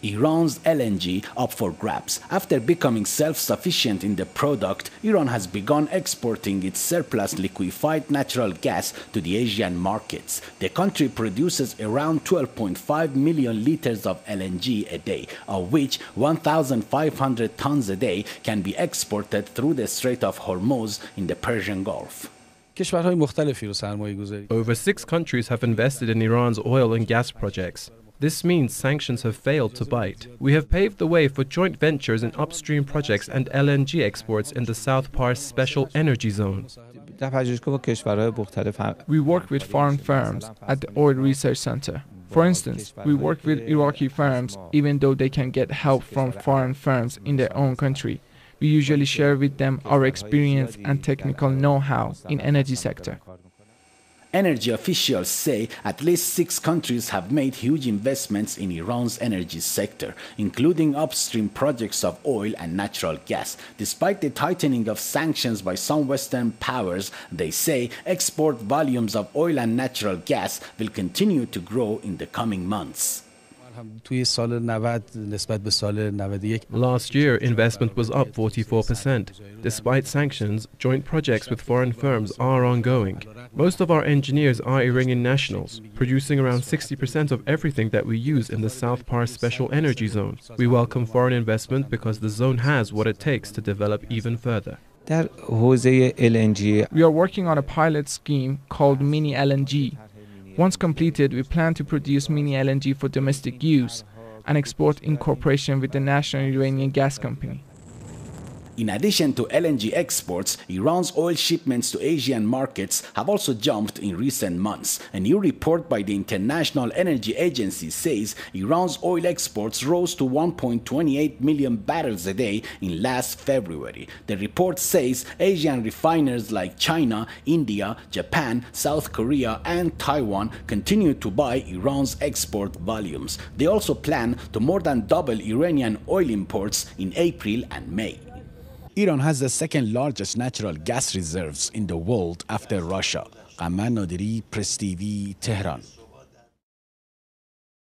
Iran's LNG up for grabs. After becoming self-sufficient in the product, Iran has begun exporting its surplus liquefied natural gas to the Asian markets. The country produces around 12.5 million liters of LNG a day, of which 1,500 tons a day can be exported through the Strait of Hormuz in the Persian Gulf. Over 6 countries have invested in Iran's oil and gas projects. This means sanctions have failed to bite. We have paved the way for joint ventures in upstream projects and LNG exports in the South Pars Special Energy Zone. We work with foreign firms at the Oil Research Center. For instance, we work with Iraqi firms even though they can get help from foreign firms in their own country. We usually share with them our experience and technical know-how in energy sector. Energy officials say at least 6 countries have made huge investments in Iran's energy sector, including upstream projects of oil and natural gas. Despite the tightening of sanctions by some Western powers, they say export volumes of oil and natural gas will continue to grow in the coming months. Last year, investment was up 44%. Despite sanctions, joint projects with foreign firms are ongoing. Most of our engineers are Iranian nationals, producing around 60% of everything that we use in the South Pars Special Energy Zone. We welcome foreign investment because the zone has what it takes to develop even further. We are working on a pilot scheme called Mini LNG. Once completed, we plan to produce mini LNG for domestic use and export in cooperation with the National Iranian Gas Company. In addition to LNG exports, Iran's oil shipments to Asian markets have also jumped in recent months. A new report by the International Energy Agency says Iran's oil exports rose to 1.28 million barrels a day in last February. The report says Asian refiners like China, India, Japan, South Korea, and Taiwan continue to buy Iran's export volumes. They also plan to more than double Iranian oil imports in April and May. Iran has the second largest natural gas reserves in the world after Russia. Qammar Nadiri, Press TV, Tehran.